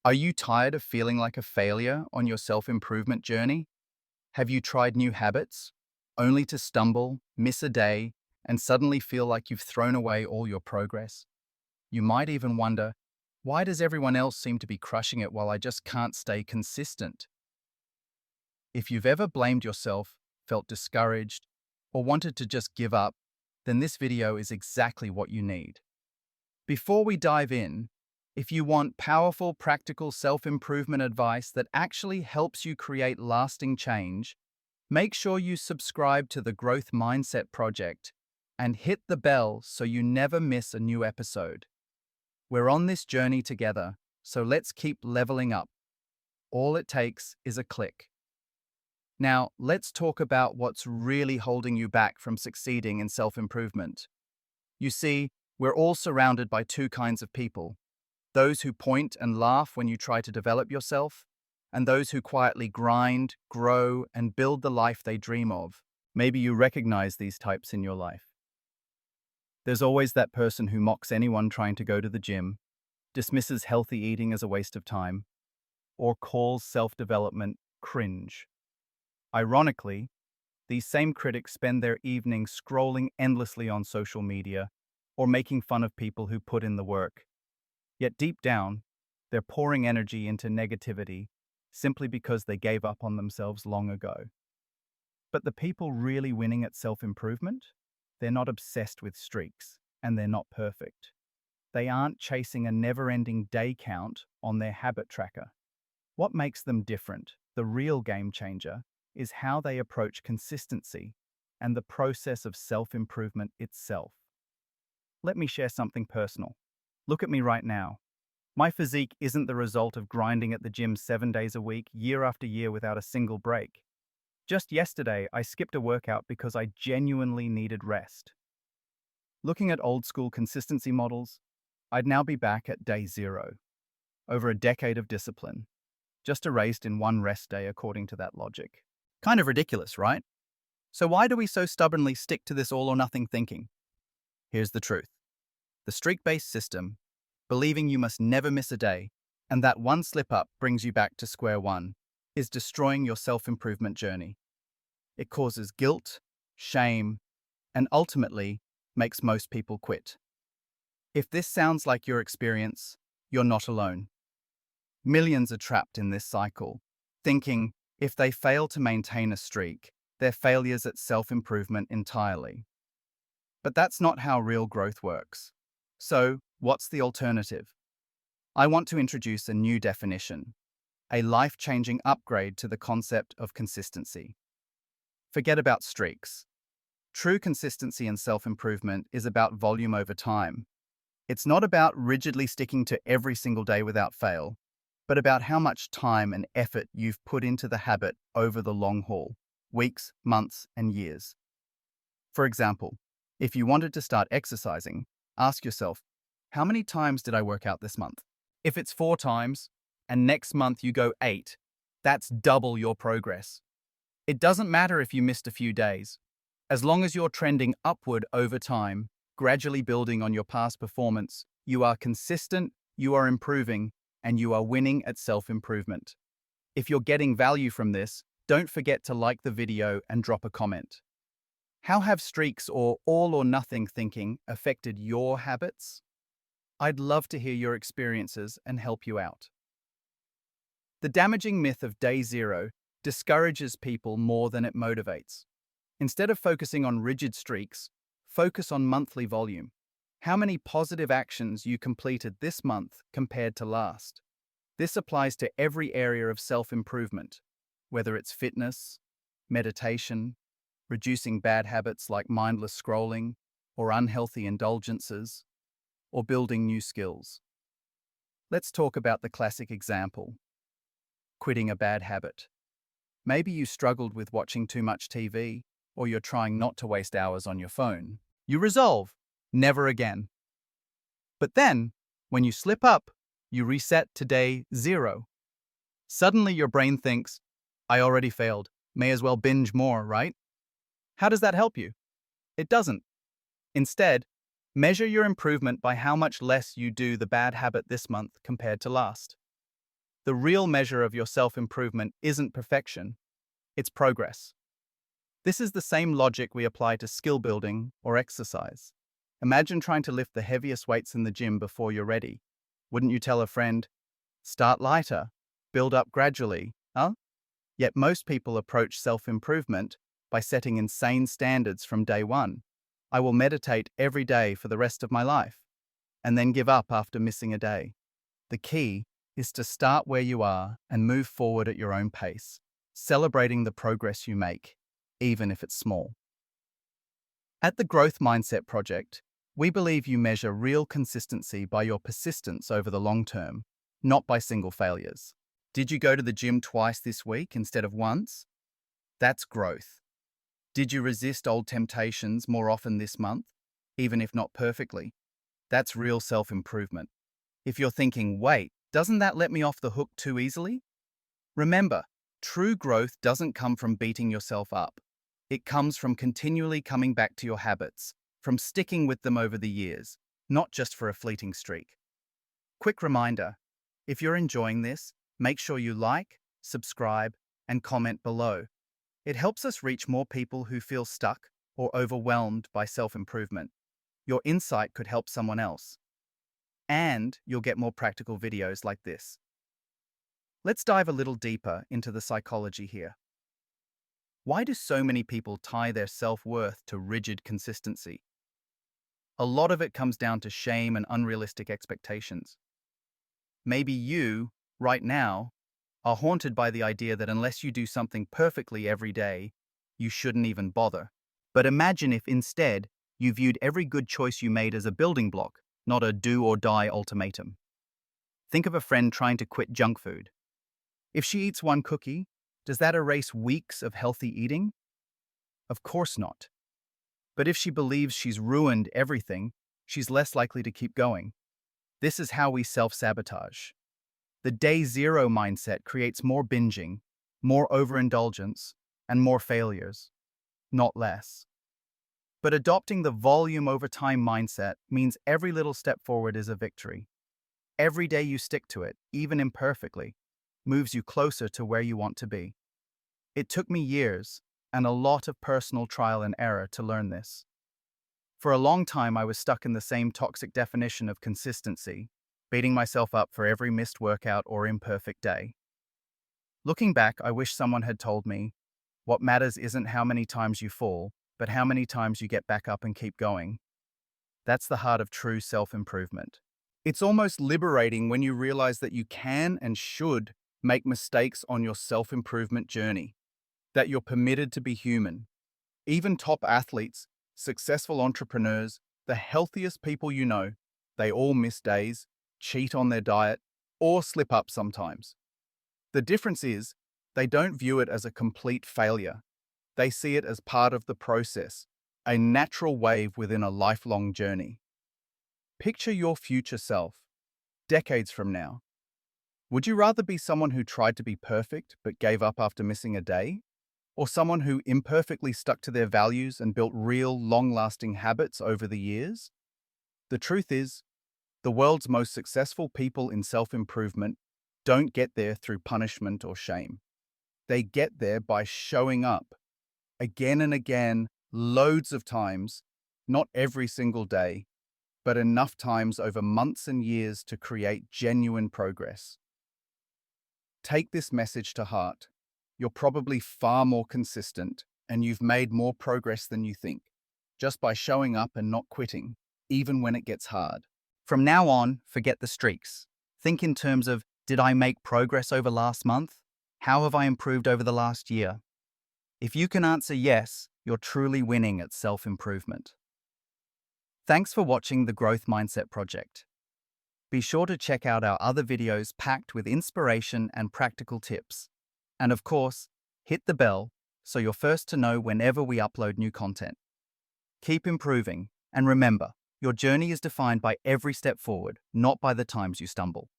Are you tired of feeling like a failure on your self-improvement journey? Have you tried new habits, only to stumble, miss a day, and suddenly feel like you've thrown away all your progress? You might even wonder, why does everyone else seem to be crushing it while I just can't stay consistent? If you've ever blamed yourself, felt discouraged, or wanted to just give up, then this video is exactly what you need. Before we dive in, if you want powerful, practical self-improvement advice that actually helps you create lasting change, make sure you subscribe to the Growth Mindset Project and hit the bell so you never miss a new episode. We're on this journey together, so let's keep leveling up. All it takes is a click. Now, let's talk about what's really holding you back from succeeding in self-improvement. You see, we're all surrounded by two kinds of people: those who point and laugh when you try to develop yourself, and those who quietly grind, grow, and build the life they dream of. Maybe you recognize these types in your life. There's always that person who mocks anyone trying to go to the gym, dismisses healthy eating as a waste of time, or calls self-development cringe. Ironically, these same critics spend their evenings scrolling endlessly on social media or making fun of people who put in the work. Yet deep down, they're pouring energy into negativity simply because they gave up on themselves long ago. But the people really winning at self-improvement, they're not obsessed with streaks, and they're not perfect. They aren't chasing a never-ending day count on their habit tracker. What makes them different, the real game changer, is how they approach consistency and the process of self-improvement itself. Let me share something personal. Look at me right now. My physique isn't the result of grinding at the gym 7 days a week, year after year without a single break. Just yesterday, I skipped a workout because I genuinely needed rest. Looking at old school consistency models, I'd now be back at day zero, over a decade of discipline, just erased in one rest day according to that logic. Kind of ridiculous, right? So why do we so stubbornly stick to this all or nothing thinking? Here's the truth. The streak-based system, believing you must never miss a day, and that one slip-up brings you back to square one, is destroying your self-improvement journey. It causes guilt, shame, and ultimately makes most people quit. If this sounds like your experience, you're not alone. Millions are trapped in this cycle, thinking if they fail to maintain a streak, they're failures at self-improvement entirely. But that's not how real growth works. So, what's the alternative? I want to introduce a new definition, a life-changing upgrade to the concept of consistency. Forget about streaks. True consistency in self-improvement is about volume over time. It's not about rigidly sticking to every single day without fail, but about how much time and effort you've put into the habit over the long haul, weeks, months, and years. For example, if you wanted to start exercising, ask yourself, how many times did I work out this month? If it's 4 times, and next month you go 8, that's double your progress. It doesn't matter if you missed a few days. As long as you're trending upward over time, gradually building on your past performance, you are consistent, you are improving, and you are winning at self-improvement. If you're getting value from this, don't forget to like the video and drop a comment. How have streaks or all or nothing thinking affected your habits? I'd love to hear your experiences and help you out. The damaging myth of day zero discourages people more than it motivates. Instead of focusing on rigid streaks, focus on monthly volume. How many positive actions you completed this month compared to last? This applies to every area of self-improvement, whether it's fitness, meditation, reducing bad habits like mindless scrolling or unhealthy indulgences, or building new skills. Let's talk about the classic example: quitting a bad habit. Maybe you struggled with watching too much TV, or you're trying not to waste hours on your phone. You resolve, never again. But then, when you slip up, you reset to day zero. Suddenly your brain thinks, I already failed, may as well binge more, right? How does that help you? It doesn't. Instead, measure your improvement by how much less you do the bad habit this month compared to last. The real measure of your self-improvement isn't perfection, it's progress. This is the same logic we apply to skill building or exercise. Imagine trying to lift the heaviest weights in the gym before you're ready. Wouldn't you tell a friend, start lighter, build up gradually, huh? Yet most people approach self-improvement by setting insane standards from day one. I will meditate every day for the rest of my life, and then give up after missing a day. The key is to start where you are and move forward at your own pace, celebrating the progress you make, even if it's small. At the Growth Mindset Project, we believe you measure real consistency by your persistence over the long term, not by single failures. Did you go to the gym twice this week instead of once? That's growth. Did you resist old temptations more often this month, even if not perfectly? That's real self-improvement. If you're thinking, wait, doesn't that let me off the hook too easily? Remember, true growth doesn't come from beating yourself up. It comes from continually coming back to your habits, from sticking with them over the years, not just for a fleeting streak. Quick reminder, if you're enjoying this, make sure you like, subscribe, and comment below. It helps us reach more people who feel stuck or overwhelmed by self-improvement. Your insight could help someone else. And you'll get more practical videos like this. Let's dive a little deeper into the psychology here. Why do so many people tie their self-worth to rigid consistency? A lot of it comes down to shame and unrealistic expectations. Maybe you, right now, are haunted by the idea that unless you do something perfectly every day, you shouldn't even bother. But imagine if instead you viewed every good choice you made as a building block, not a do-or-die ultimatum. Think of a friend trying to quit junk food. If she eats one cookie, does that erase weeks of healthy eating? Of course not. But if she believes she's ruined everything, she's less likely to keep going. This is how we self-sabotage. The day zero mindset creates more binging, more overindulgence, and more failures, not less. But adopting the volume over time mindset means every little step forward is a victory. Every day you stick to it, even imperfectly, moves you closer to where you want to be. It took me years and a lot of personal trial and error to learn this. For a long time, I was stuck in the same toxic definition of consistency, beating myself up for every missed workout or imperfect day. Looking back, I wish someone had told me, what matters isn't how many times you fall, but how many times you get back up and keep going. That's the heart of true self-improvement. It's almost liberating when you realize that you can and should make mistakes on your self-improvement journey, that you're permitted to be human. Even top athletes, successful entrepreneurs, the healthiest people you know, they all miss days, cheat on their diet, or slip up sometimes. The difference is, they don't view it as a complete failure. They see it as part of the process, a natural wave within a lifelong journey. Picture your future self, decades from now. Would you rather be someone who tried to be perfect but gave up after missing a day? Or someone who imperfectly stuck to their values and built real, long-lasting habits over the years? The truth is, the world's most successful people in self-improvement don't get there through punishment or shame. They get there by showing up, again and again, loads of times, not every single day, but enough times over months and years to create genuine progress. Take this message to heart. You're probably far more consistent, and you've made more progress than you think, just by showing up and not quitting, even when it gets hard. From now on, forget the streaks. Think in terms of, did I make progress over last month? How have I improved over the last year? If you can answer yes, you're truly winning at self-improvement. Thanks for watching the Growth Mindset Project. Be sure to check out our other videos packed with inspiration and practical tips. And of course, hit the bell so you're first to know whenever we upload new content. Keep improving, and remember, your journey is defined by every step forward, not by the times you stumble.